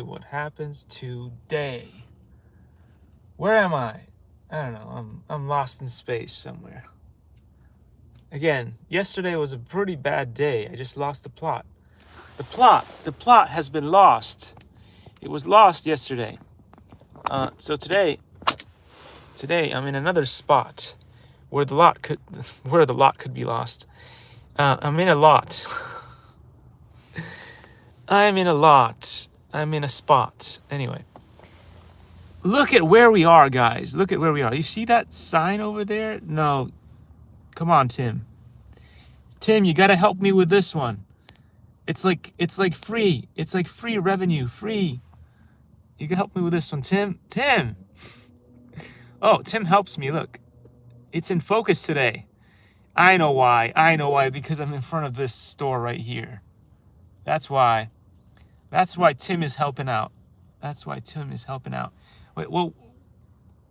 what happens today. Where am I? I don't know. I'm lost in space somewhere. Again, yesterday was a pretty bad day. I just lost the plot. The plot has been lost. It was lost yesterday. So today I'm in another spot where the lot could be lost. I'm in a lot. I'm in a lot. I'm in a spot. Anyway, look at where we are, guys. Look at where we are. You see that sign over there? No. Come on, Tim. Tim, you gotta help me with this one. It's like free. It's like free revenue. Free. You can help me with this one, Tim. Tim. Oh, Tim helps me. Look. It's in focus today. I know why. Because I'm in front of this store right here. That's why. That's why Tim is helping out.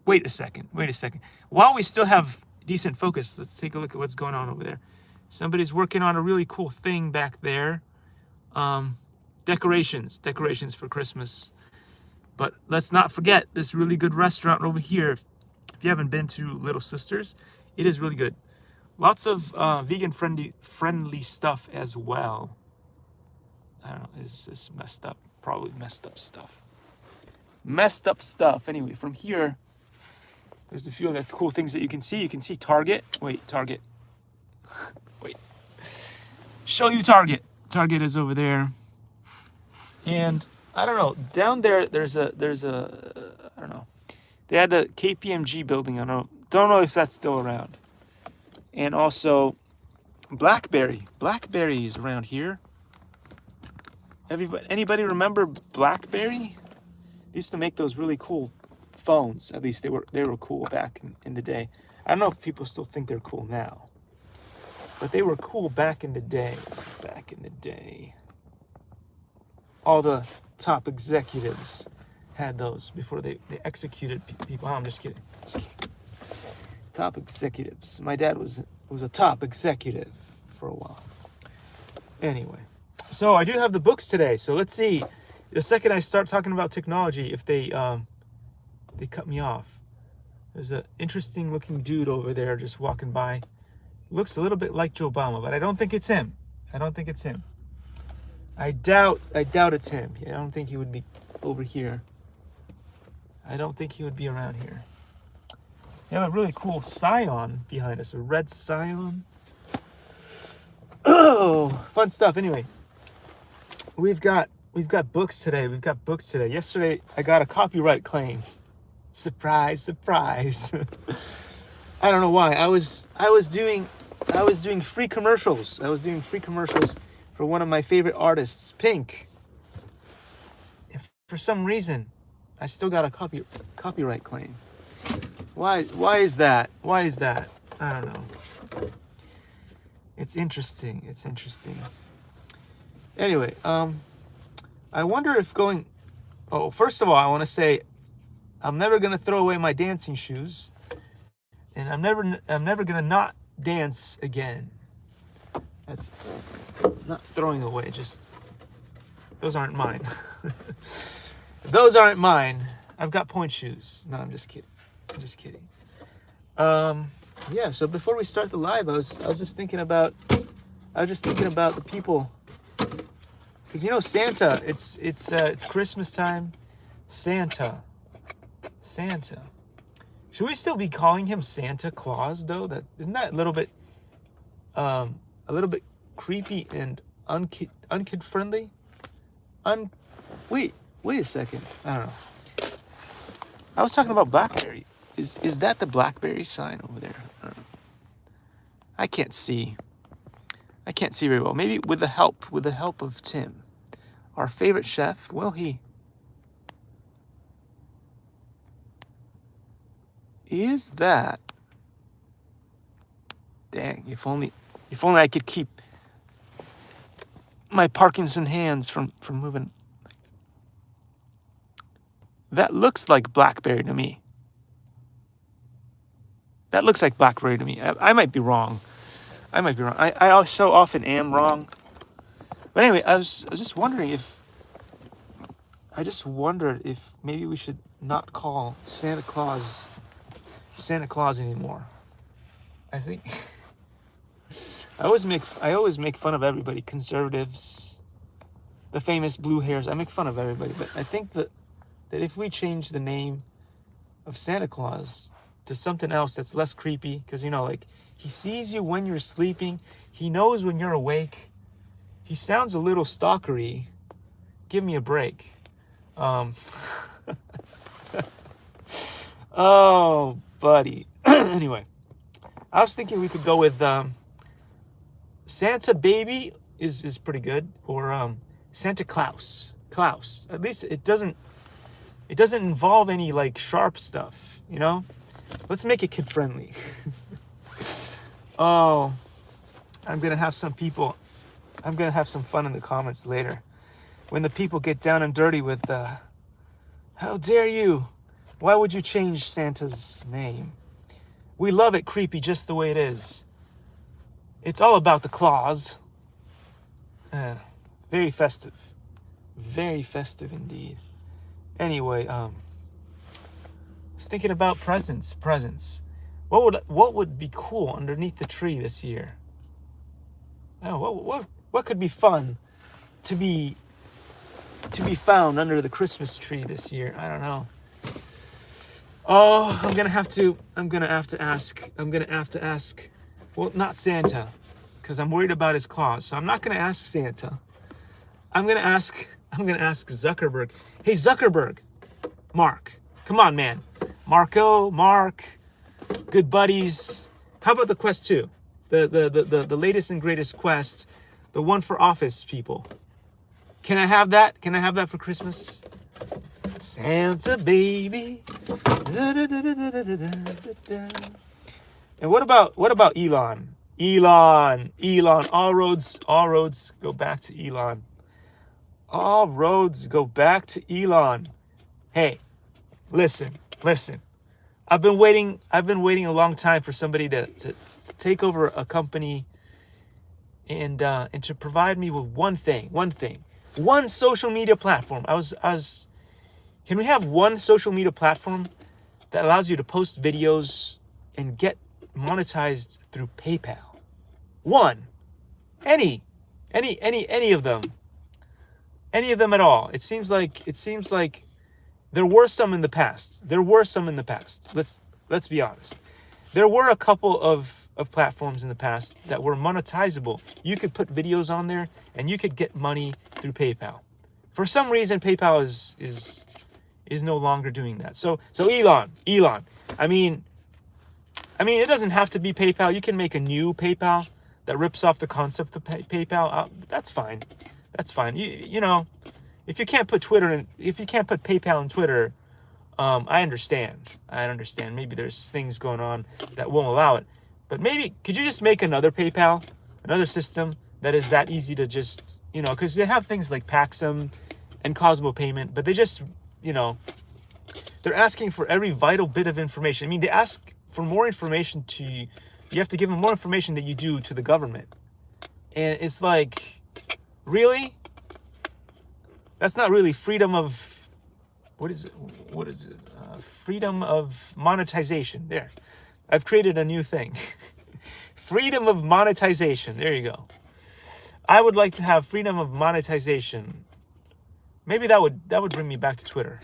Wait a second. While we still have decent focus, let's take a look at what's going on over there. Somebody's working on a really cool thing back there. Decorations for Christmas. But let's not forget this really good restaurant over here. If you haven't been to Little Sisters, it is really good. Lots of vegan friendly stuff as well. I don't know, is this messed up? Probably messed up stuff. Anyway, from here, there's a few other cool things that you can see. You can see Target. Wait. Show you Target. Target is over there. And I don't know, down there, there's a I don't know. They had a KPMG building. I don't know if that's still around. And also, BlackBerry. BlackBerry is around here. Anybody remember BlackBerry? They used to make those really cool phones. At least they were cool back in the day. I don't know if people still think they're cool now, but they were cool back in the day. All the top executives had those before they executed people. Oh, I'm just kidding. Top executives. My dad was a top executive for a while. Anyway, so I do have the books today. So let's see. The second I start talking about technology, if they cut me off. There's an interesting looking dude over there just walking by. Looks a little bit like Joe Obama, but I don't think it's him. I doubt it's him. I don't think he would be over here. I don't think he would be around here. We have a really cool Scion behind us, a red Scion. Oh, fun stuff. Anyway, we've got books today. Yesterday, I got a copyright claim. Surprise. I don't know why. I was doing free commercials. For one of my favorite artists, Pink. And for some reason, I still got a copyright claim. Why is that? I don't know. It's interesting. Anyway, I wonder if first of all, I want to say I'm never going to throw away my dancing shoes, and I'm never going to not dance again. That's not throwing away, just those aren't mine. I've got point shoes. No, I'm just kidding. Yeah, so before we start the live, I was just thinking about the people, because Santa, it's Christmas time. Santa. Should we still be calling him Santa Claus though? Isn't that a little bit creepy and unkid friendly? Wait a second. I don't know. I was talking about BlackBerry. Is that the BlackBerry sign over there? I don't know. I can't see very well. Maybe with the help of Tim, our favorite chef. Will he? Is that? Dang! If only I could keep my Parkinson hands from moving. That looks like BlackBerry to me. I might be wrong. I so often am wrong. But anyway, I was just wondering if I just wondered if maybe we should not call Santa Claus anymore. I think I always make fun of everybody, conservatives, the famous blue hairs. I make fun of everybody, but I think that if we change the name of Santa Claus to something else that's less creepy, because like he sees you when you're sleeping, he knows when you're awake. He sounds a little stalkery. Give me a break. Oh, buddy. Anyway, I was thinking we could go with Santa Baby is pretty good, or Santa Claus. At least it doesn't involve any like sharp stuff, Let's make it kid friendly. Oh, I'm gonna have some fun in the comments later when the people get down and dirty with how dare you? Why would you change Santa's name? We love it creepy just the way it is. It's all about the claws. Very festive. Very festive indeed. Anyway, I was thinking about presents. What would be cool underneath the tree this year? Oh, what could be fun to be found under the Christmas tree this year? I don't know. Oh, I'm gonna have to ask. Well, not Santa, because I'm worried about his claws. So I'm not gonna ask Santa. I'm gonna ask Zuckerberg. Hey, Zuckerberg, Mark, come on, man. Mark, good buddies. How about the Quest 2? The latest and greatest Quest, the one for office people. Can I have that? Can I have that for Christmas? Santa baby. And what about Elon? Elon. All roads go back to Elon. All roads go back to Elon. Hey, listen. I've been waiting a long time for somebody to take over a company and to provide me with one social media platform. Can we have one social media platform that allows you to post videos and get monetized through PayPal? One. Any of them. Any of them at all. It seems like there were some in the past. Let's be honest. There were a couple of platforms in the past that were monetizable. You could put videos on there and you could get money through PayPal. For some reason, PayPal is no longer doing that. So Elon. I mean, it doesn't have to be PayPal. You can make a new PayPal that rips off the concept of PayPal. That's fine. You know, if you can't put PayPal and Twitter, I understand. Maybe there's things going on that won't allow it. But maybe could you just make another PayPal, another system that is that easy to just, because they have things like Paxum and Cosmo Payment, but they just, they're asking for every vital bit of information. I mean, they ask for more information you have to give them more information than you do to the government. And it's like, really? That's not really freedom of, what is it? Freedom of monetization. There. I've created a new thing. Freedom of monetization. There you go. I would like to have freedom of monetization. Maybe that would bring me back to Twitter.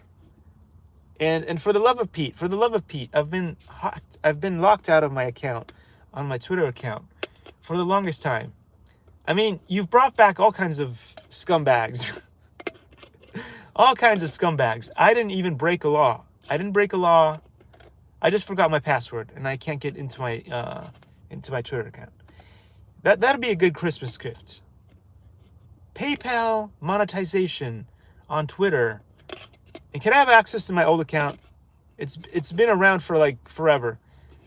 And for the love of Pete, I've been locked out of my account on my Twitter account for the longest time. I mean, you've brought back all kinds of scumbags. All kinds of scumbags. I didn't even break a law. I just forgot my password and I can't get into my Twitter account. That'd be a good Christmas gift. PayPal monetization on Twitter. And can I have access to my old account? It's been around for like forever.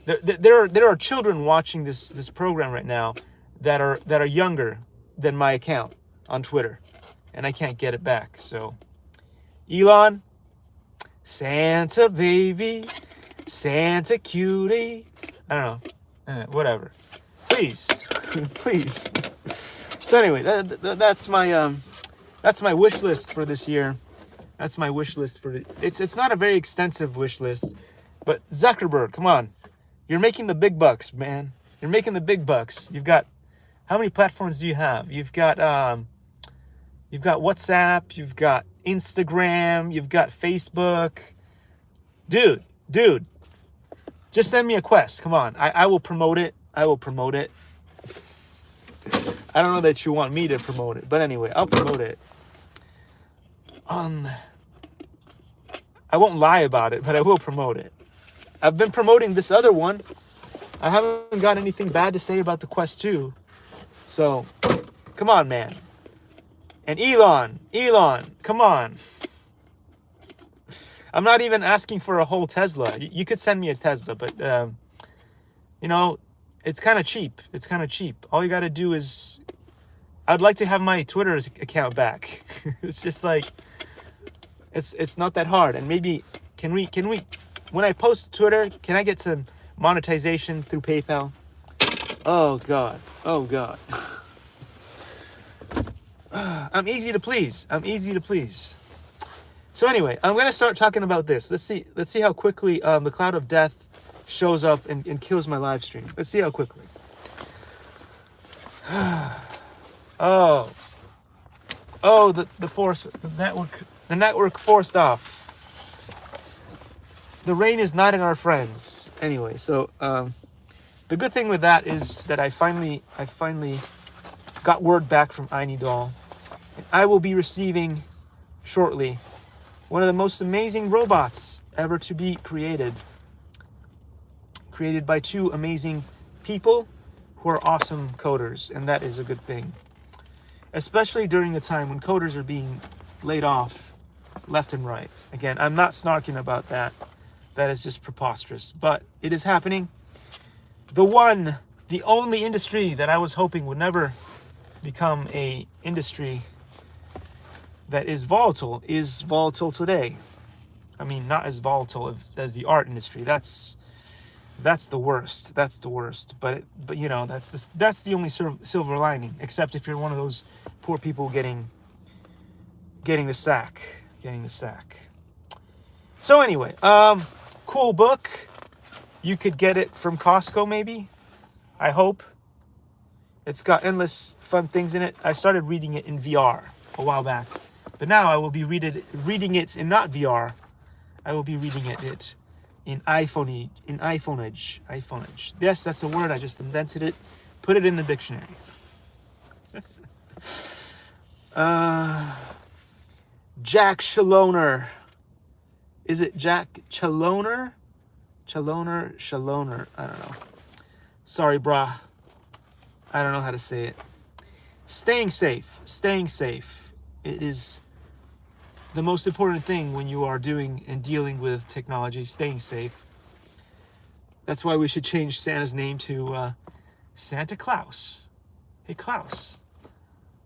There are children watching this program right now that are younger than my account on Twitter, and I can't get it back. So, Elon, Santa baby, Santa cutie, I don't know, whatever. Please. So anyway, that's my wish list for this year. That's my wish list for it. It's not a very extensive wish list, but Zuckerberg, come on. You're making the big bucks, man. You're making the big bucks. You've got, how many platforms do you have? You've got WhatsApp, you've got Instagram, you've got Facebook. Dude, just send me a quest. Come on. I will promote it. I will promote it. I don't know that you want me to promote it, but anyway, I'll promote it. I won't lie about it, but I will promote it. I've been promoting this other one. I haven't got anything bad to say about the Quest 2. So, come on, man. And Elon, come on. I'm not even asking for a whole Tesla. You could send me a Tesla, but, you know, it's kind of cheap. It's kind of cheap. All you got to do is, I'd like to have my Twitter account back. It's just like, it's not that hard. And maybe, can we, when I post Twitter, can I get some monetization through PayPal? Oh God. I'm easy to please. So anyway, I'm gonna start talking about this. Let's see how quickly the cloud of death shows up and kills my live stream. Let's see how quickly. The network forced off. The rain is not in our friends. Anyway, so the good thing with that is that I finally got word back from Doll. I will be receiving shortly one of the most amazing robots ever to be created by two amazing people who are awesome coders, and that is a good thing. Especially during a time when coders are being laid off left and right. Again, I'm not snarking about that. That is just preposterous, but it is happening. The only industry that I was hoping would never become a industry that is volatile today. I mean, not as volatile as the art industry. That's the worst. But you know, that's the only silver lining. Except if you're one of those poor people getting the sack. So anyway, cool book. You could get it from Costco, maybe. I hope. It's got endless fun things in it. I started reading it in VR a while back, but now I will be reading it in not VR. I will be reading it in iPhoneage. Yes, that's a word. I just invented it. Put it in the dictionary. Jack Chaloner. Is it Jack Chaloner? Chaloner. I don't know. Sorry, brah. I don't know how to say it. Staying safe. It is the most important thing when you are doing and dealing with technology. Staying safe. That's why we should change Santa's name to Santa Claus. Hey, Klaus.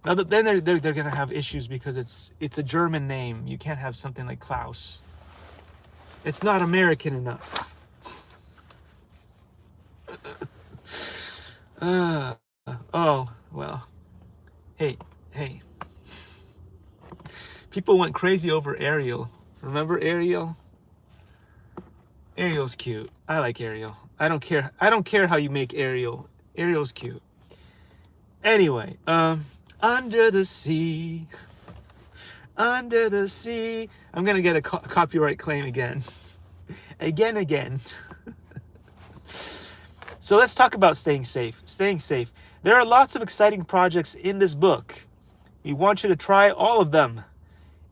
Now then they're gonna have issues because it's a German name. You can't have something like Klaus. It's not American enough. Oh well. Hey. People went crazy over Ariel. Remember Ariel? Ariel's cute. I like Ariel. I don't care how you make Ariel. Ariel's cute. Anyway, Under the Sea. I'm gonna get a copyright claim again. Again. So let's talk about staying safe. There are lots of exciting projects in this book. We want you to try all of them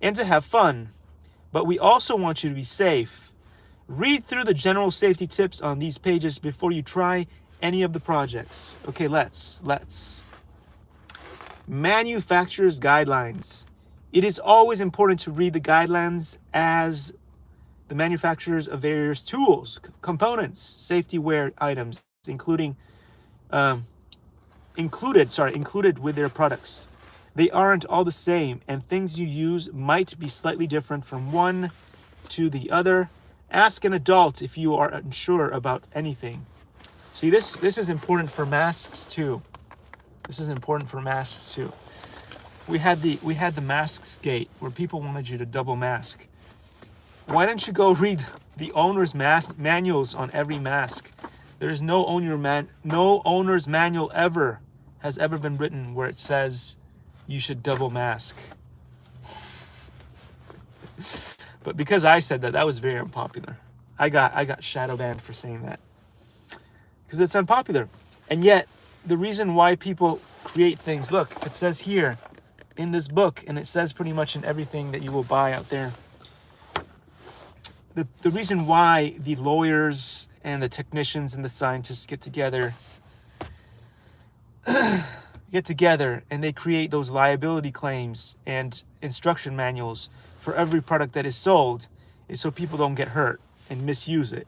and to have fun, but we also want you to be safe. Read through the general safety tips on these pages before you try any of the projects. Okay, let's. Manufacturer's guidelines. It is always important to read the guidelines as the manufacturers of various tools, components, safety wear items, included with their products. They aren't all the same, and things you use might be slightly different from one to the other. Ask an adult if you are unsure about anything. See, this is important for masks too. we had the masks gate where people wanted you to double mask. Why don't you go read the owner's manuals on every mask? There is no owner's manual has ever been written where it says you should double mask. But because I said that, that was very unpopular. I got shadow banned for saying that because it's unpopular. And yet the reason why people create things, look, it says here in this book, and it says pretty much in everything that you will buy out there, the reason why the lawyers and the technicians and the scientists get together and they create those liability claims and instruction manuals for every product that is sold is so people don't get hurt and misuse it.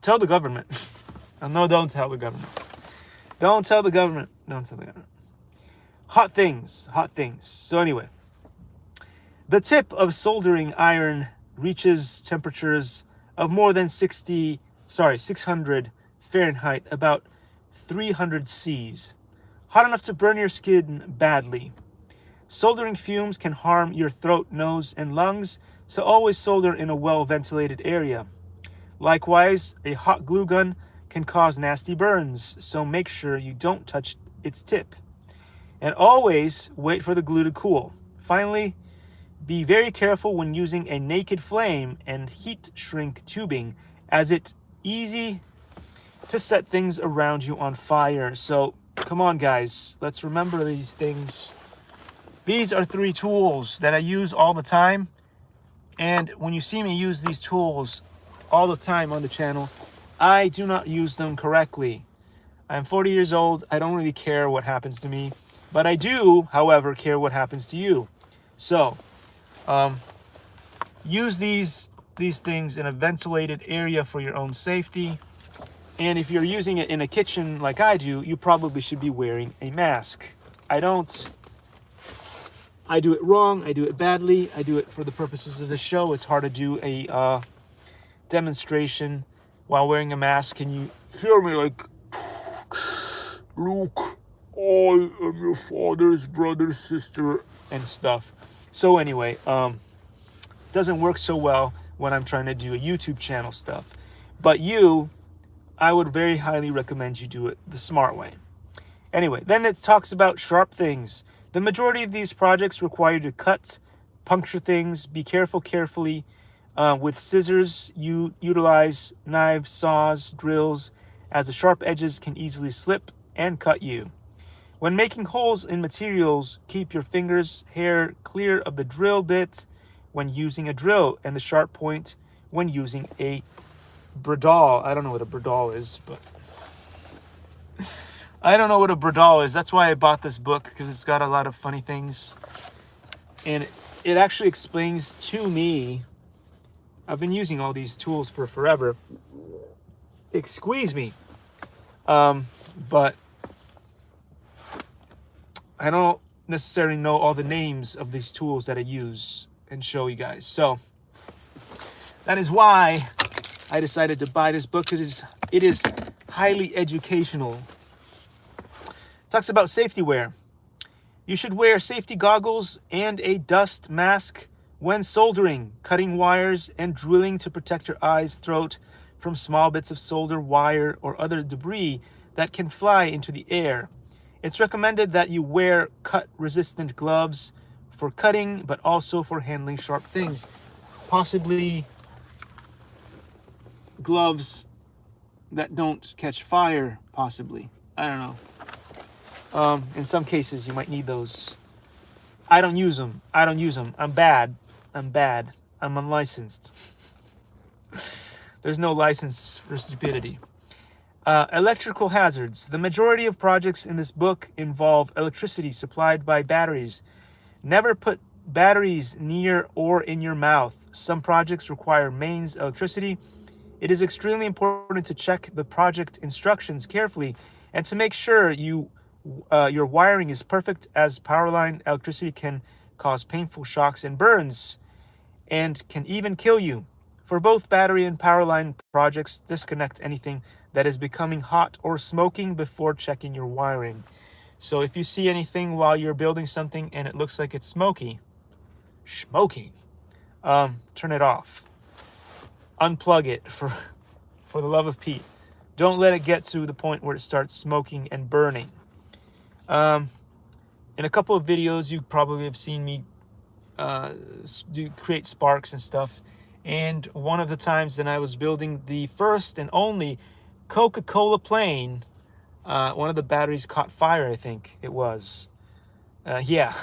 Tell the government. No, don't tell the government. Don't tell the government. Don't tell the government. Hot things. So anyway, the tip of soldering iron reaches temperatures of more than 600 Fahrenheit, about 300 Cs, hot enough to burn your skin badly. Soldering fumes can harm your throat, nose, and lungs, so always solder in a well-ventilated area. Likewise, a hot glue gun can cause nasty burns, so make sure you don't touch its tip. And always wait for the glue to cool. Finally, be very careful when using a naked flame and heat shrink tubing, as it's easy to set things around you on fire. So come on, guys, let's remember these things. These are 3 tools that I use all the time. And when you see me use these tools all the time on the channel, I do not use them correctly. I'm 40 years old. I don't really care what happens to me, but I do, however, care what happens to you. So use these things in a ventilated area for your own safety. And if you're using it in a kitchen like I do, you probably should be wearing a mask. I don't. I do it wrong. I do it badly. I do it for the purposes of the show. It's hard to do a demonstration while wearing a mask. Can you hear me like, Luke, I am your father's brother, sister, and stuff. So anyway, doesn't work so well when I'm trying to do a YouTube channel stuff. But I would very highly recommend you do it the smart way. Anyway, then it talks about sharp things. The majority of these projects require you to cut, puncture things. Be carefully. With scissors, you utilize knives, saws, drills, as the sharp edges can easily slip and cut you. When making holes in materials, keep your fingers' hair clear of the drill bit when using a drill and the sharp point when using a bradal. I don't know what a bradal is, but I don't know what a bradal is. That's why I bought this book, because it's got a lot of funny things. And it actually explains to me. I've been using all these tools for forever. Excuse me. But I don't necessarily know all the names of these tools that I use and show you guys. So that is why I decided to buy this book. It is highly educational. It talks about safety wear. You should wear safety goggles and a dust mask when soldering, cutting wires, and drilling to protect your eyes, throat from small bits of solder, wire, or other debris that can fly into the air. It's recommended that you wear cut-resistant gloves for cutting, but also for handling sharp things. Possibly gloves that don't catch fire, possibly. I don't know. In some cases, you might need those. I don't use them. I'm bad. I'm unlicensed. There's no license for stupidity. Electrical hazards. The majority of projects in this book involve electricity supplied by batteries. Never put batteries near or in your mouth. Some projects require mains electricity. It is extremely important to check the project instructions carefully and to make sure your wiring is perfect, as power line electricity can cause painful shocks and burns and can even kill you. For both battery and power line projects, disconnect anything that is becoming hot or smoking before checking your wiring. So if you see anything while you're building something and it looks like it's smoking, turn it off. Unplug it for the love of Pete. Don't let it get to the point where it starts smoking and burning. In a couple of videos, you probably have seen me create sparks and stuff. And one of the times that I was building the first and only Coca-Cola plane, one of the batteries caught fire, I think it was. Yeah,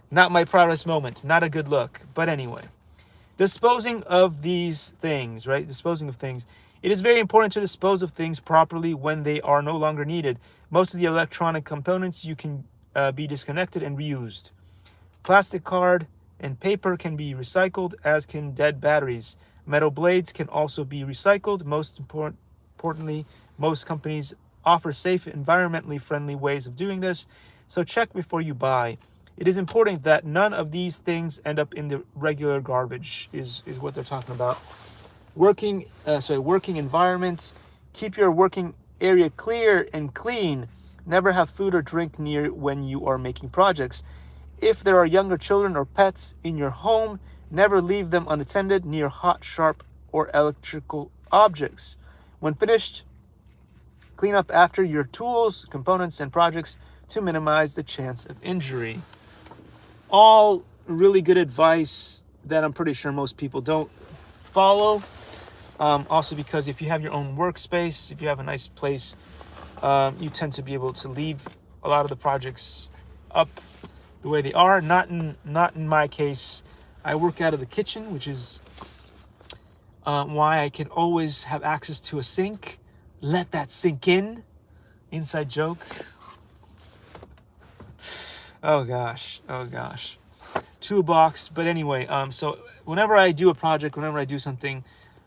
not my proudest moment, not a good look. But anyway, disposing of these things, right? Disposing of things. It is very important to dispose of things properly when they are no longer needed. Most of the electronic components you can be disconnected and reused. Plastic card and paper can be recycled, as can dead batteries. Metal blades can also be recycled. Most importantly, most companies offer safe, environmentally friendly ways of doing this, so check before you buy. It is important that none of these things end up in the regular garbage, is what they're talking about. Working environments. Keep your working area clear and clean. Never have food or drink near when you are making projects. If there are younger children or pets in your home, never leave them unattended near hot, sharp, or electrical objects. When finished, clean up after your tools, components, and projects to minimize the chance of injury. All really good advice that I'm pretty sure most people don't follow. Also because if you have your own workspace, if you have a nice place, you tend to be able to leave a lot of the projects up the way they are. Not in my case. I work out of the kitchen, which is why I can always have access to a sink. Let that sink in. Inside joke. Oh gosh. Toolbox. But anyway, so whenever I do a project, whenever I do something,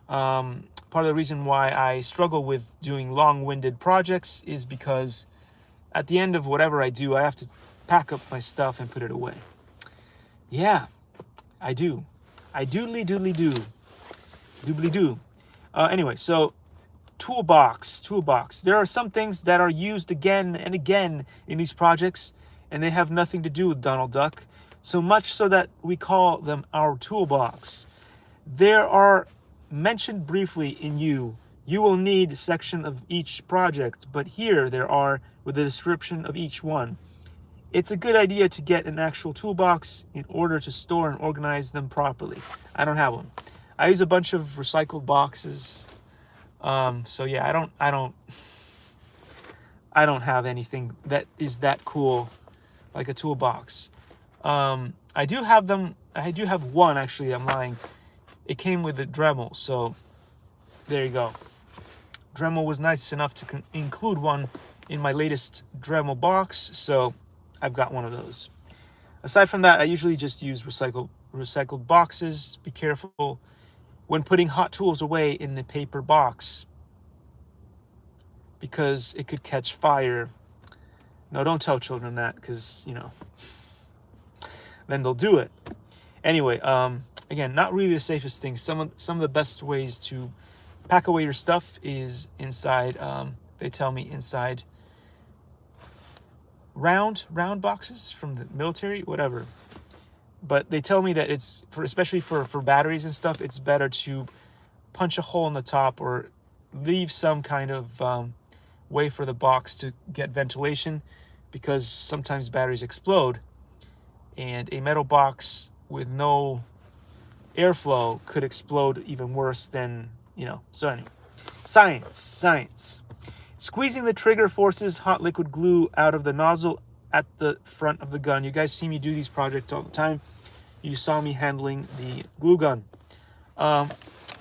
part of the reason why I struggle with doing long-winded projects is because at the end of whatever I do, I have to pack up my stuff and put it away. Yeah, I do. I doodly do. Doobly do. Anyway, so toolbox. There are some things that are used again and again in these projects, and they have nothing to do with Donald Duck, so much so that we call them our toolbox. There are mentioned briefly in you will need a section of each project, but here there are with a description of each one. It's a good idea to get an actual toolbox in order to store and organize them properly. I don't have one. I use a bunch of recycled boxes. So yeah, I don't have anything that is that cool like a toolbox. I do have them. I do have one, actually. I'm lying. It came with a Dremel, so there you go. Dremel was nice enough to include one in my latest Dremel box, so I've got one of those. Aside from that, I usually just use recycled boxes. Be careful when putting hot tools away in the paper box, because it could catch fire. No, don't tell children that, because, then they'll do it. Anyway, again, not really the safest thing. Some of the best ways to pack away your stuff is inside. They tell me inside round boxes from the military, whatever. But they tell me that it's especially for batteries and stuff, it's better to punch a hole in the top or leave some kind of way for the box to get ventilation, because sometimes batteries explode, and a metal box with no airflow could explode even worse than, So anyway, science. Squeezing the trigger forces hot liquid glue out of the nozzle at the front of the gun. You guys see me do these projects all the time. You saw me handling the glue gun.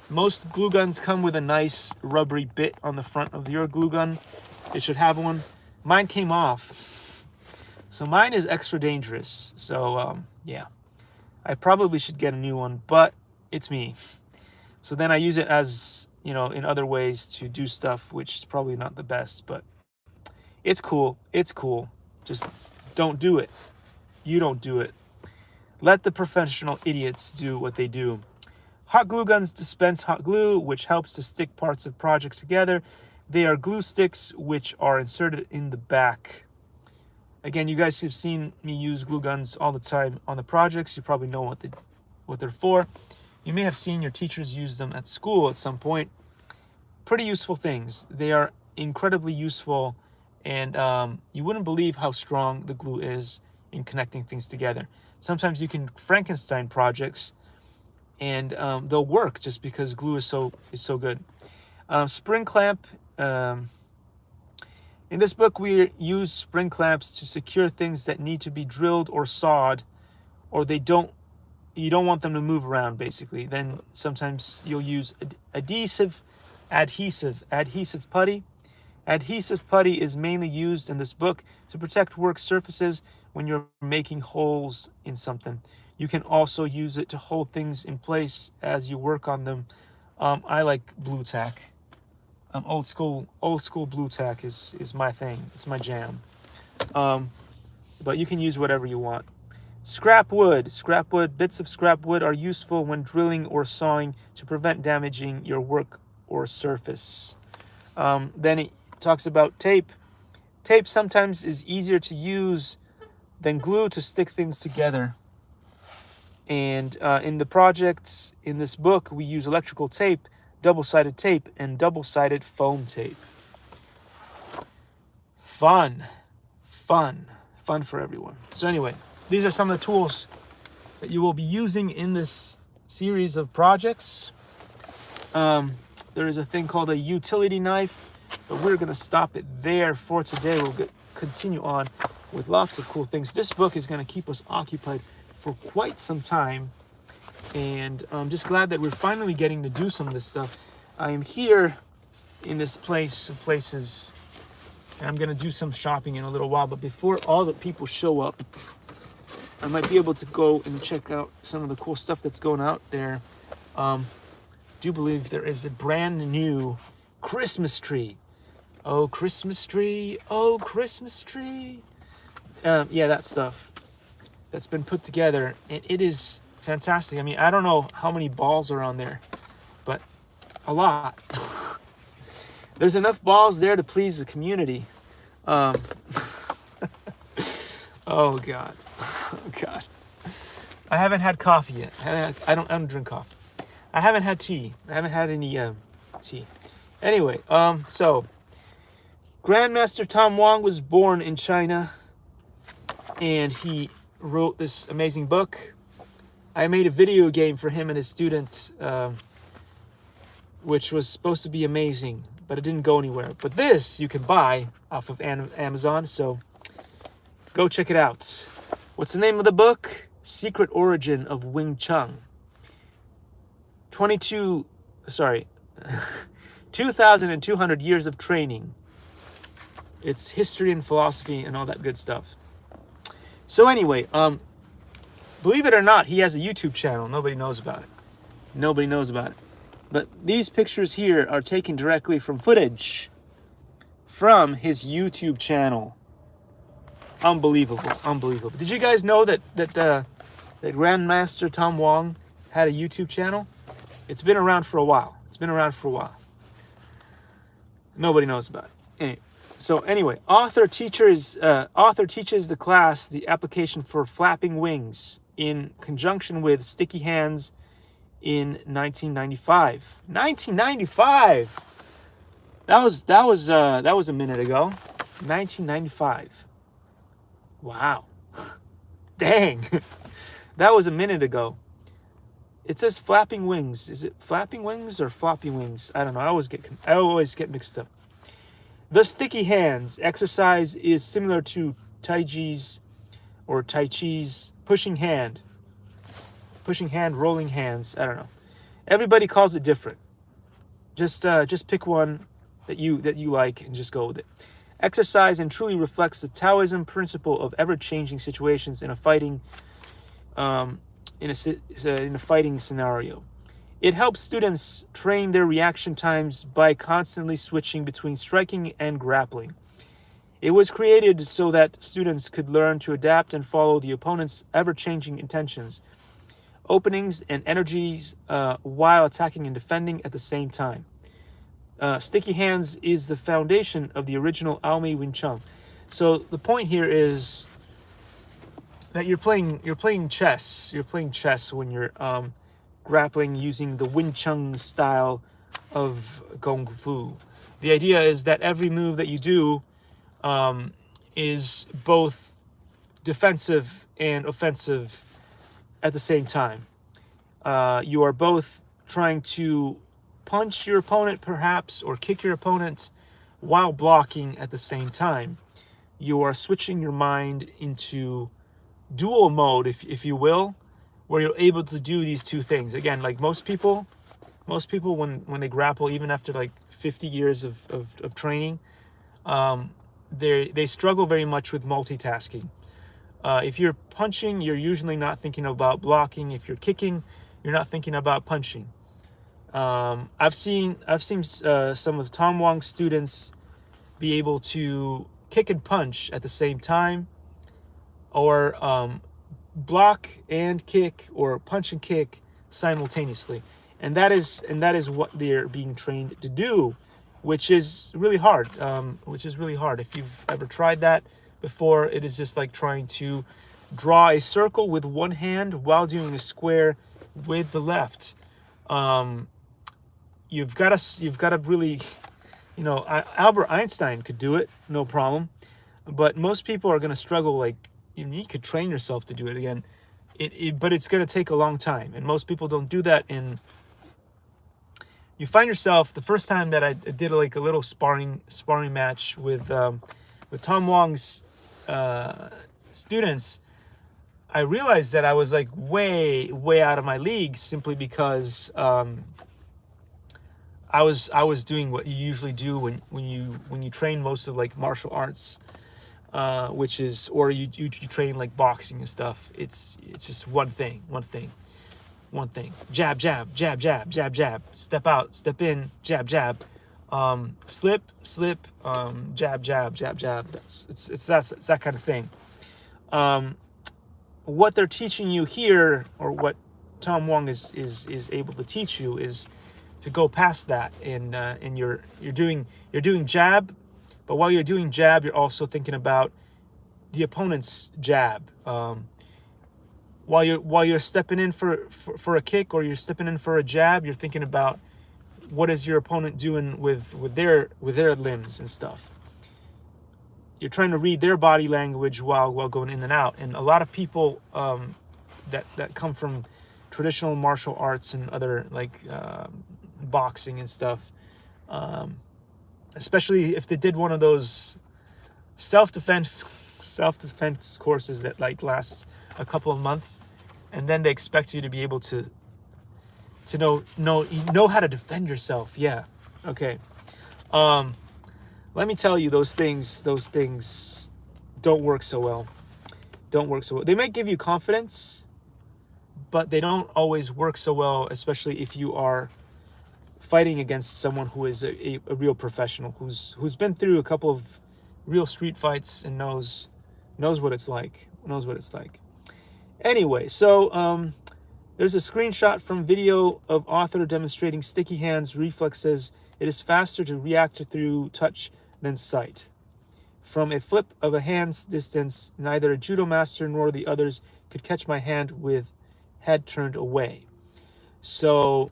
Most glue guns come with a nice rubbery bit on the front of your glue gun. It should have one. Mine came off, so mine is extra dangerous. So yeah, I probably should get a new one, but it's me. So then I use it as, in other ways to do stuff, which is probably not the best, but it's cool. Just don't do it. You don't do it. Let the professional idiots do what they do. Hot glue guns dispense hot glue, which helps to stick parts of projects together. They are glue sticks, which are inserted in the back. Again, you guys have seen me use glue guns all the time on the projects. You probably know what they're for. You may have seen your teachers use them at school at some point. Pretty useful things. They are incredibly useful, and you wouldn't believe how strong the glue is in connecting things together. Sometimes you can Frankenstein projects, and they'll work just because glue is so good. Spring clamp. In this book, we use spring clamps to secure things that need to be drilled or sawed, or you don't want them to move around, basically. Then sometimes you'll use adhesive putty. Adhesive putty is mainly used in this book to protect work surfaces when you're making holes in something. You can also use it to hold things in place as you work on them. I like blue tack. Old school blue tack is my thing. It's my jam. But you can use whatever you want. Scrap wood. Bits of scrap wood are useful when drilling or sawing to prevent damaging your work or surface. Then it talks about tape. Tape sometimes is easier to use than glue to stick things together. And in the projects in this book, we use electrical tape, double-sided tape, and double-sided foam tape. Fun for everyone. So anyway, these are some of the tools that you will be using in this series of projects. There is a thing called a utility knife, but we're going to stop it there for today. We'll continue on with lots of cool things. This book is going to keep us occupied for quite some time, and I'm just glad that we're finally getting to do some of this stuff. I am here in this place of places, and I'm going to do some shopping in a little while, but before all the people show up, I might be able to go and check out some of the cool stuff that's going out there. I do believe there is a brand new Christmas tree. Oh, Christmas tree. Oh, Christmas tree. Yeah, that stuff that's been put together, and it is fantastic. I mean, I don't know how many balls are on there, but a lot. There's enough balls there to please the community. Oh God. Oh God. I haven't had coffee yet. I don't drink coffee. I haven't had tea. I haven't had any tea. Anyway, so Grandmaster Tom Wong was born in China, and he wrote this amazing book. I made a video game for him and his student, which was supposed to be amazing, but it didn't go anywhere. But this you can buy off of Amazon, so go check it out. What's the name of the book? Secret Origin of Wing Chun. 2,200 years of training. It's history and philosophy and all that good stuff. So anyway, believe it or not, he has a YouTube channel. Nobody knows about it. But these pictures here are taken directly from footage from his YouTube channel. Unbelievable. Did you guys know that Grandmaster Tom Wong had a YouTube channel? It's been around for a while. Nobody knows about it. Anyway, author teaches the class the application for flapping wings in conjunction with sticky hands in 1995. 1995. That was a minute ago. 1995. Wow. Dang. That was a minute ago. It says flapping wings. Is it flapping wings or floppy wings? I don't know. I always get mixed up. The sticky hands exercise is similar to Tai Chi's pushing hand, rolling hands. I don't know. Everybody calls it different. Just pick one that you like and just go with it. Exercise and truly reflects the Taoism principle of ever-changing situations in a fighting scenario. It helps students train their reaction times by constantly switching between striking and grappling. It was created so that students could learn to adapt and follow the opponent's ever-changing intentions, openings, and energies while attacking and defending at the same time. Sticky hands is the foundation of the original Aomei Wing Chun. So the point here is that you're playing chess. You're playing chess when you're grappling using the Wing Chun style of Kung Fu. The idea is that every move that you do is both defensive and offensive at the same time. You are both trying to punch your opponent, perhaps, or kick your opponent while blocking at the same time. You are switching your mind into dual mode, if you will, where you're able to do these two things. Again, like most people when they grapple, even after like 50 years of training, they struggle very much with multitasking. If you're punching, you're usually not thinking about blocking. If you're kicking, you're not thinking about punching. I've seen some of Tom Wong's students be able to kick and punch at the same time, or block and kick, or punch and kick simultaneously, and that is what they're being trained to do, which is really hard. If you've ever tried that before, it is just like trying to draw a circle with one hand while doing a square with the left. You've got to really, Albert Einstein could do it, no problem, but most people are going to struggle. Like, you could train yourself to do it again, but it's going to take a long time, and most people don't do that. And you find yourself, the first time that I did like a little sparring match with Tom Wong's students, I realized that I was like way out of my league, simply because I was doing what you usually do when you train most of like martial arts, which is, or you train like boxing and stuff. It's just one thing. Jab, jab, jab, jab, jab, jab. Step out, step in, jab, jab. Slip, jab, jab, jab, jab. It's that kind of thing. What they're teaching you here, or what Tom Wong is able to teach you, is to go past that, and you're doing jab, but while you're doing jab, you're also thinking about the opponent's jab. While you're stepping in for a kick, or you're stepping in for a jab, you're thinking about what is your opponent doing with their limbs and stuff. You're trying to read their body language while going in and out. And a lot of people that come from traditional martial arts and other like boxing and stuff, especially if they did one of those self-defense courses that like lasts a couple of months, and then they expect you to be able to know how to defend yourself. Yeah, okay. Let me tell you, those things don't work so well. They might give you confidence, but they don't always work so well, especially if you are fighting against someone who is a real professional, who's been through a couple of real street fights and knows what it's like. Anyway, so there's a screenshot from video of author demonstrating sticky hands reflexes. It is faster to react through touch than sight. From a flip of a hand's distance, neither a judo master nor the others could catch my hand with head turned away. So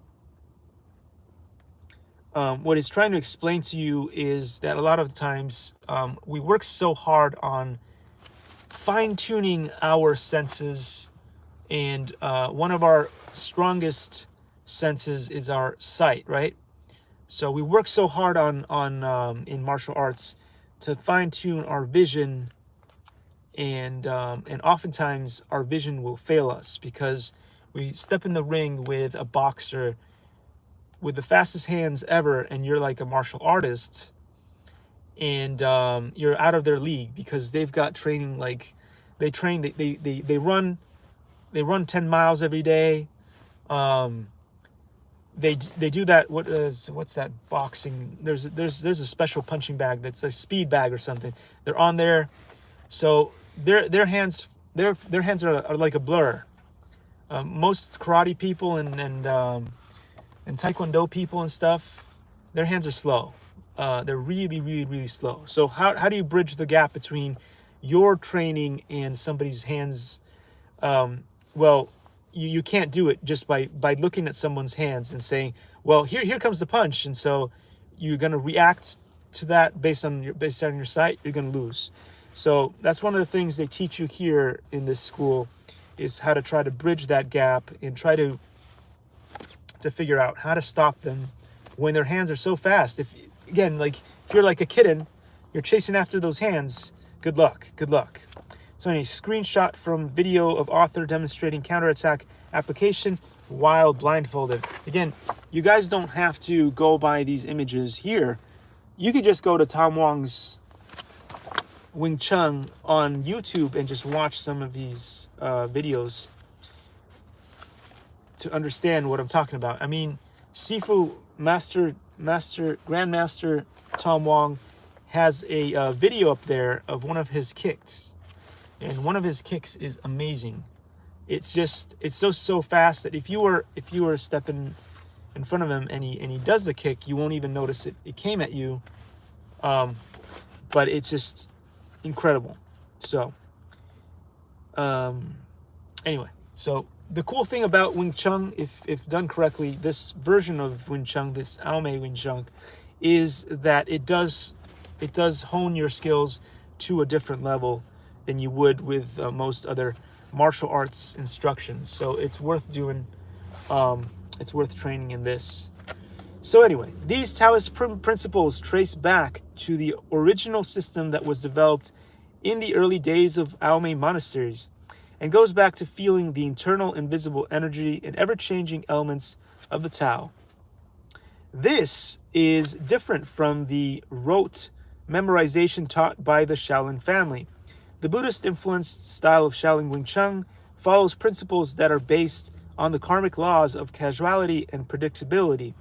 what he's trying to explain to you is that a lot of times we work so hard on fine-tuning our senses, and one of our strongest senses is our sight, right? So we work so hard on in martial arts to fine-tune our vision, and oftentimes our vision will fail us because we step in the ring with a boxer with the fastest hands ever, and you're like a martial artist, and you're out of their league because they've got training. Like they run 10 miles every day. They do that. What's that boxing? There's a special punching bag that's a speed bag or something. They're on there, so their hands are like a blur. Most karate people and taekwondo people and stuff, their hands are slow. They're really, really, really slow. So how do you bridge the gap between your training and somebody's hands? Well, you can't do it just by looking at someone's hands and saying, well, here comes the punch, and so you're gonna react to that based on your sight. You're gonna lose. So that's one of the things they teach you here in this school, is how to try to bridge that gap and try to figure out how to stop them when their hands are so fast. If you're like a kitten, you're chasing after those hands, good luck. So a screenshot from video of author demonstrating counterattack application while blindfolded. Again, you guys don't have to go by these images here. You could just go to Tom Wong's Wing Chun on YouTube and just watch some of these videos to understand what I'm talking about. I mean, Sifu Grandmaster Tom Wong has a video up there of one of his kicks, and one of his kicks is amazing. It's so fast that if you were stepping in front of him and he does the kick, you won't even notice it came at you. But it's just incredible. So anyway, so the cool thing about Wing Chun, if done correctly, this version of Wing Chun, this Aomei Wing Chun, is that it does hone your skills to a different level than you would with most other martial arts instructions. So it's worth doing. It's worth training in this. So anyway, these Taoist principles trace back to the original system that was developed in the early days of Aomei monasteries, and goes back to feeling the internal invisible energy and ever-changing elements of the Tao. This is different from the rote memorization taught by the Shaolin family. The Buddhist-influenced style of Shaolin Wing Chun follows principles that are based on the karmic laws of causality and predictability.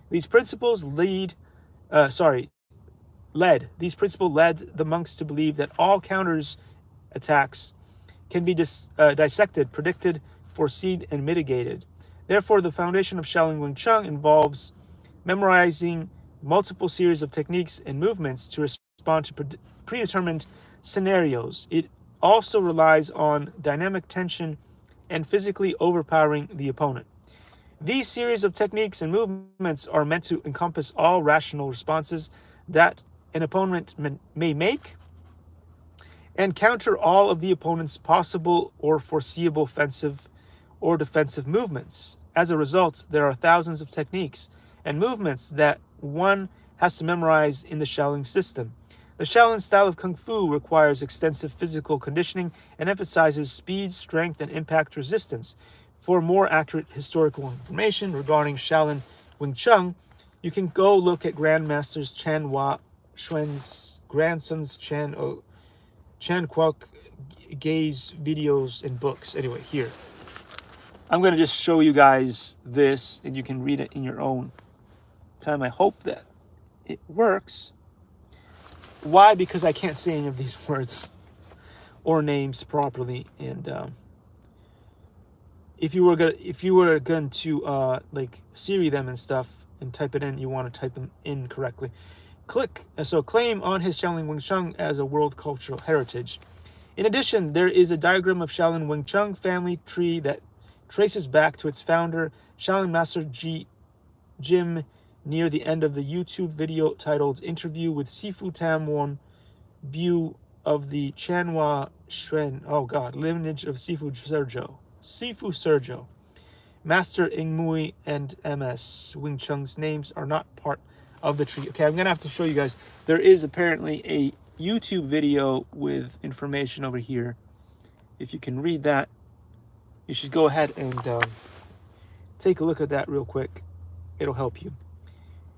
These principles led the monks to believe that all counters attacks can be dissected, predicted, foreseen, and mitigated. Therefore, the foundation of Shaolin Wing Chun involves memorizing multiple series of techniques and movements to respond to predetermined scenarios. It also relies on dynamic tension and physically overpowering the opponent. These series of techniques and movements are meant to encompass all rational responses that an opponent may make and counter all of the opponent's possible or foreseeable offensive or defensive movements. As a result, there are thousands of techniques and movements that one has to memorize in the Shaolin system. The Shaolin style of Kung Fu requires extensive physical conditioning and emphasizes speed, strength, and impact resistance. For more accurate historical information regarding Shaolin Wing Chun, you can go look at Grandmaster Chan Hua Xuan's grandson's Chan Kwok Gay's videos and books. Anyway, here. I'm going to just show you guys this, and you can read it in your own time. I hope that it works. Why? Because I can't say any of these words or names properly. And if you were going to like Siri them and stuff and type it in, you want to type them in correctly. Claim on his Shaolin Wing Chun as a world cultural heritage. In addition, there is a diagram of Shaolin Wing Chun family tree that traces back to its founder, Shaolin Master Jim, near the end of the YouTube video titled Interview with Sifu Tam Won Bu of the Chanhua Xuan, lineage of Sifu Sergio. Master Ingmui and MS Wing Chun's names are not part of the tree. Okay, I'm gonna have to show you guys. There is apparently a YouTube video with information over here. If you can read that, you should go ahead and take a look at that real quick. It'll help you.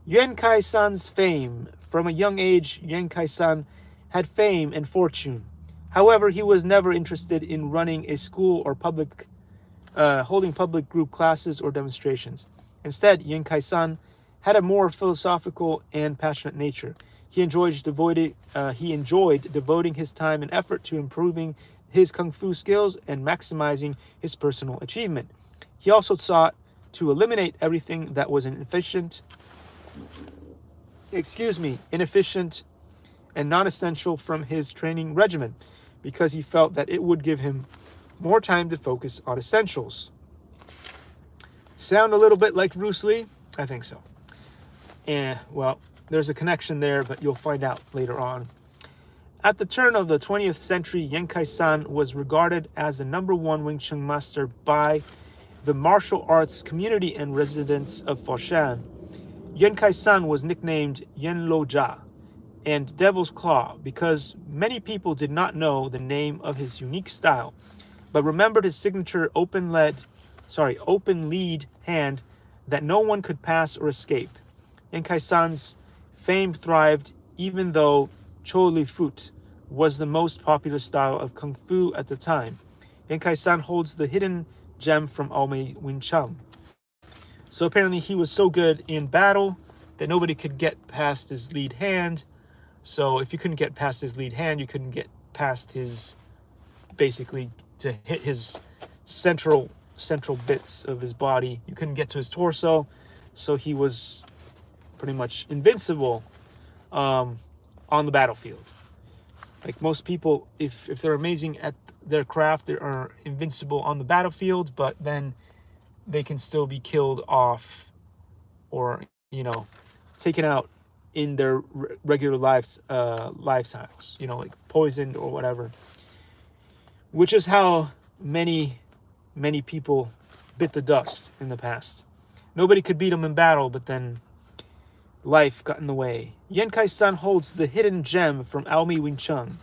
Yuan Kai-san's fame. From a young age, Yuan Kai-san had fame and fortune. However, he was never interested in running a school or holding public group classes or demonstrations. Instead, Yuan Kai-san had a more philosophical and passionate nature. He enjoyed devoting his time and effort to improving his kung fu skills and maximizing his personal achievement. He also sought to eliminate everything that was inefficient inefficient and non-essential from his training regimen because he felt that it would give him more time to focus on essentials. Sound a little bit like Bruce Lee? I think so. And, well, there's a connection there, but you'll find out later on. At the turn of the 20th century, Yan Kai-san was regarded as the #1 Wing Chun master by the martial arts community and residents of Foshan. Yan Kai-san was nicknamed Yan Lo Jia and Devil's Claw because many people did not know the name of his unique style, but remembered his signature open lead hand that no one could pass or escape. Yan Kai-san's fame thrived even though Cho Li Fut was the most popular style of Kung Fu at the time. Yan Kai-san holds the hidden gem from Aomei Wing Chun. So apparently he was so good in battle that nobody could get past his lead hand. So if you couldn't get past his lead hand, you couldn't get past his, basically to hit his central bits of his body. You couldn't get to his torso. So he was pretty much invincible on the battlefield. Like most people, if they're amazing at their craft, they are invincible on the battlefield, but then they can still be killed off or, taken out in their regular lifestyles, like poisoned or whatever. Which is how many people bit the dust in the past. Nobody could beat them in battle, but then life got in the way. Yan Kai-san holds the hidden gem from Aomei Wing Chun.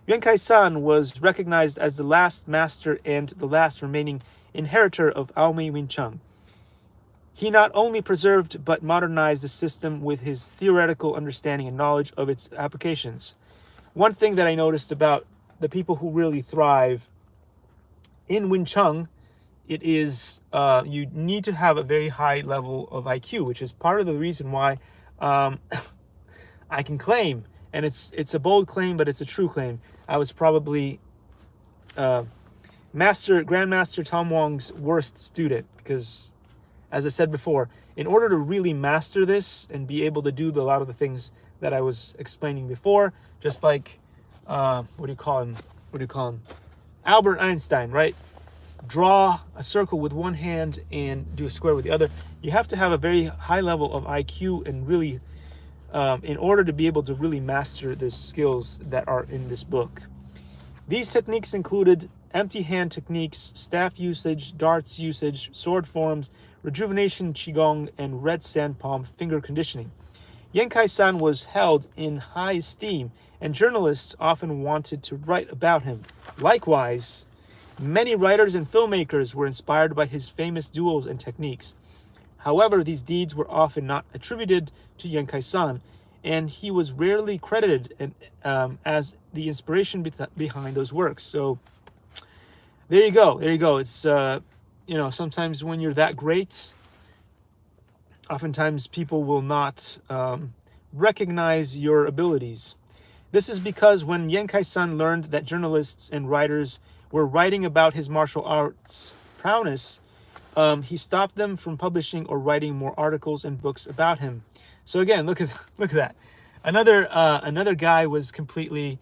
Yan Kai-san was recognized as the last master and the last remaining inheritor of Aomei Wing Chun. He not only preserved but modernized the system with his theoretical understanding and knowledge of its applications. One thing that I noticed about the people who really thrive in Wing Chun, it is you need to have a very high level of IQ, which is part of the reason why I can claim, and it's a bold claim, but it's a true claim. I was probably Grandmaster Tom Wong's worst student because, as I said before, in order to really master this and be able to do a lot of the things that I was explaining before, just like what do you call him? Albert Einstein, right? Draw a circle with one hand and do a square with the other. You have to have a very high level of IQ and really, in order to be able to really master the skills that are in this book. These techniques included empty hand techniques, staff usage, darts usage, sword forms, rejuvenation qigong, and red sand palm finger conditioning. Yan Kai-san was held in high esteem, and journalists often wanted to write about him. Likewise, many writers and filmmakers were inspired by his famous duels and techniques. However, these deeds were often not attributed to Yan Kai-san, and he was rarely credited as the inspiration behind those works. So there you go. It's, sometimes when you're that great, oftentimes people will not recognize your abilities. This is because when Yan Kai-san learned that journalists and writers were writing about his martial arts prowess, he stopped them from publishing or writing more articles and books about him. So again, look at that. Another guy was completely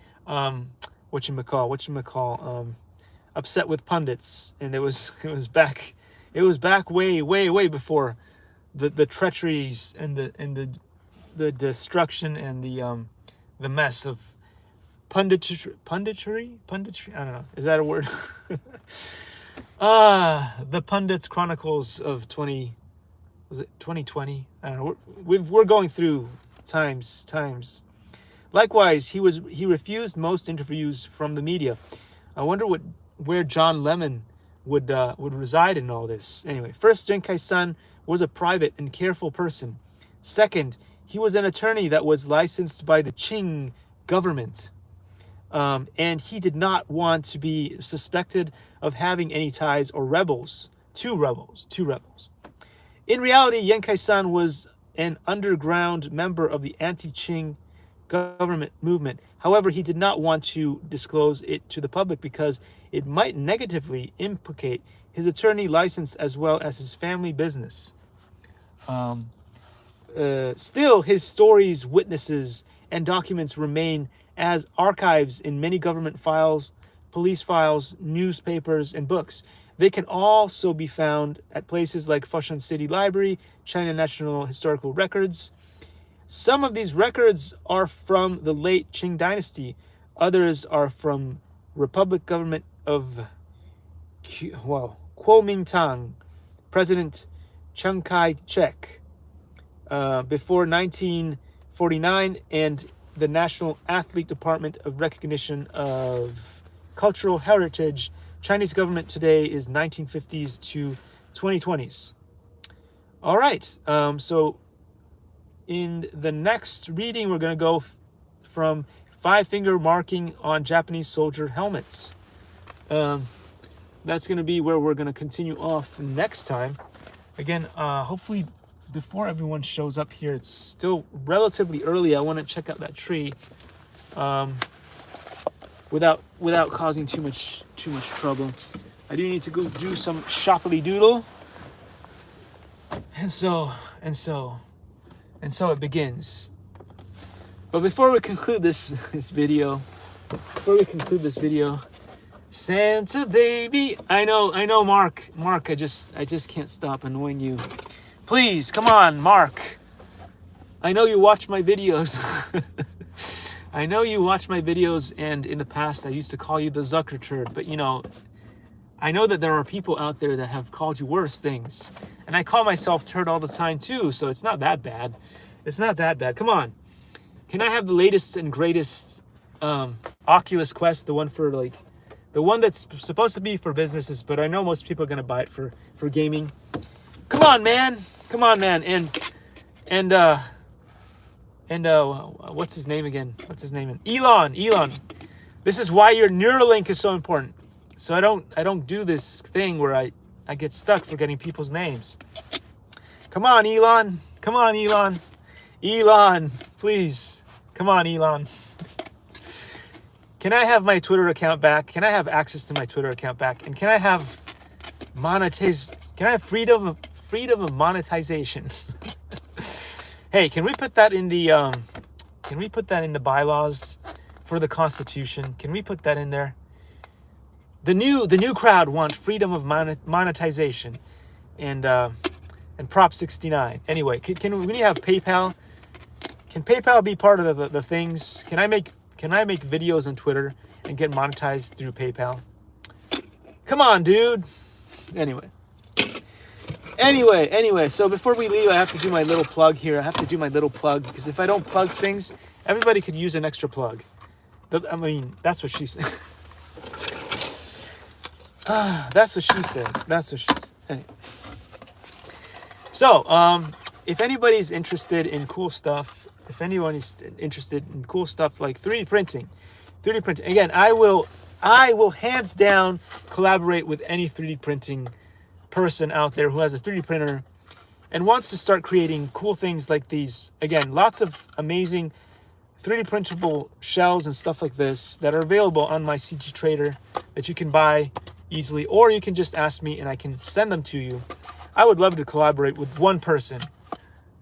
upset with pundits, and it was back way before the treacheries and the destruction and the mess of punditry. I don't know. Is that a word? The Pundits Chronicles of 2020? I don't know. We're going through times. Likewise, he refused most interviews from the media. I wonder where John Lemon would reside in all this. Anyway, first, Yan Kai-san was a private and careful person. Second, he was an attorney that was licensed by the Qing government. And he did not want to be suspected of having any ties or two rebels. In reality, Yan Kai-san was an underground member of the anti-Qing government movement. However, he did not want to disclose it to the public because it might negatively implicate his attorney license as well as his family business. Still, his stories, witnesses, and documents remain as archives in many government files, police files, newspapers, and books. They can also be found at places like Foshan City Library, China National Historical Records. Some of these records are from the late Qing Dynasty. Others are from Republic government of Kuomintang, President Chiang Kai-shek, before 1949, and the National Athlete Department of Recognition of Cultural Heritage. Chinese government today is 1950s to 2020s. All right, so in the next reading, we're going to go from 5-finger marking on Japanese soldier helmets. That's going to be where we're going to continue off next time. Again, hopefully before everyone shows up here, it's still relatively early. I want to check out that tree without causing too much trouble. I do need to go do some shoppily doodle. And so it begins. But before we conclude this video, Santa baby, I know, Mark, I just can't stop annoying you. Please, come on, Mark. I know you watch my videos. I know you watch my videos, and in the past I used to call you the Zucker turd, but I know that there are people out there that have called you worse things. And I call myself turd all the time too, so it's not that bad. Come on. Can I have the latest and greatest Oculus Quest, the one that's supposed to be for businesses, but I know most people are going to buy it for gaming. Come on, man. And what's his name again? Elon. This is why your Neuralink is so important. So I don't do this thing where I get stuck forgetting people's names. Come on, Elon. Elon, please. Come on, Elon. Can I have my Twitter account back? Can I have access to my Twitter account back? And can I have freedom of monetization? Hey, can we put that in the bylaws for the Constitution? Can we put that in there? The new crowd want freedom of monetization, and Prop 69. Anyway, can we have PayPal? Can PayPal be part of the things? Can I make videos on Twitter and get monetized through PayPal? Come on, dude. Anyway. So before we leave, I have to do my little plug here. Because if I don't plug things, everybody could use an extra plug. That's what she said. That's what she said. Anyway. So, if anybody's interested in cool stuff, like 3D printing, again, I will hands down collaborate with any 3D printing person out there who has a 3D printer and wants to start creating cool things like these. Again, lots of amazing 3D printable shells and stuff like this that are available on my CG Trader that you can buy easily, or you can just ask me and I can send them to you. I would love to collaborate with one person.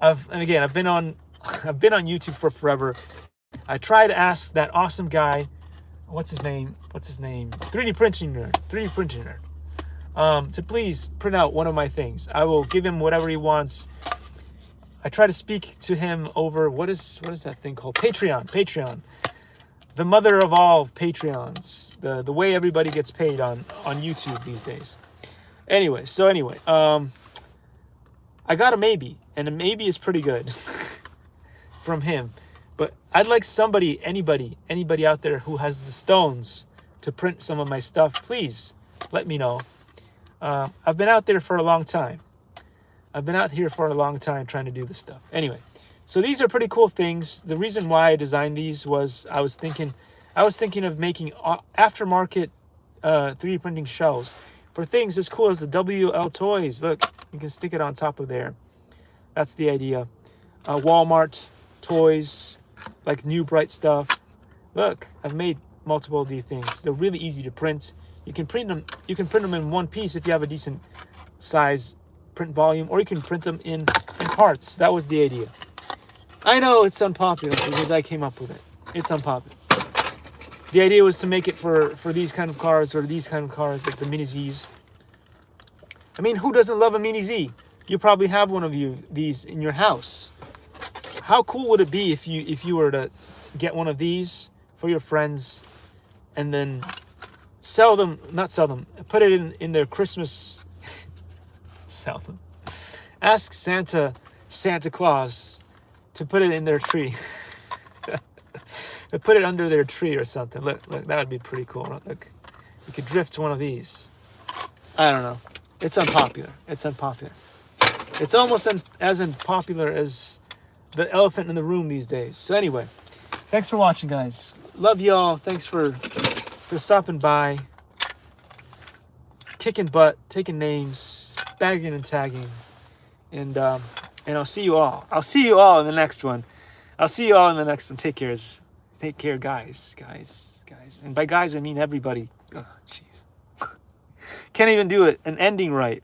I've been on YouTube for forever. I try to ask that awesome guy, what's his name? 3D printing nerd. To please print out one of my things. I will give him whatever he wants. I try to speak to him over what is that thing called? Patreon. The mother of all Patreons. The way everybody gets paid on YouTube these days. Anyway, I got a maybe, and a maybe is pretty good from him. But I'd like anybody out there who has the stones to print some of my stuff, please let me know. I've been out there for a long time. Trying to do this stuff. Anyway, so these are pretty cool things. The reason why I designed these was I was thinking of making aftermarket 3D printing shells for things as cool as the WL toys. Look, you can stick it on top of there. That's the idea. Walmart toys, like New Bright stuff. Look, I've made multiple of these things. They're really easy to print. You can print them in one piece if you have a decent size print volume, or you can print them in parts. That was the idea. I know it's unpopular because I came up with it. It's unpopular. The idea was to make it for these kind of cars, or these kind of cars, like the Mini Zs. I mean, who doesn't love a Mini Z? You probably have one of these in your house. How cool would it be if you were to get one of these for your friends and then not sell them, put it in their Christmas, sell them. Ask Santa Claus to put it in their tree. Put it under their tree or something. Look, that would be pretty cool. Look, you could drift one of these. I don't know. It's unpopular. It's unpopular. It's almost as unpopular as the elephant in the room these days. So anyway, thanks for watching, guys. Love y'all. Thanks for stopping by, kicking butt, taking names, bagging and tagging, and I'll see you all. I'll see you all in the next one. I'll see you all in the next one. Take care, guys. And by guys, I mean everybody. Oh, jeez. Can't even do it. An ending right.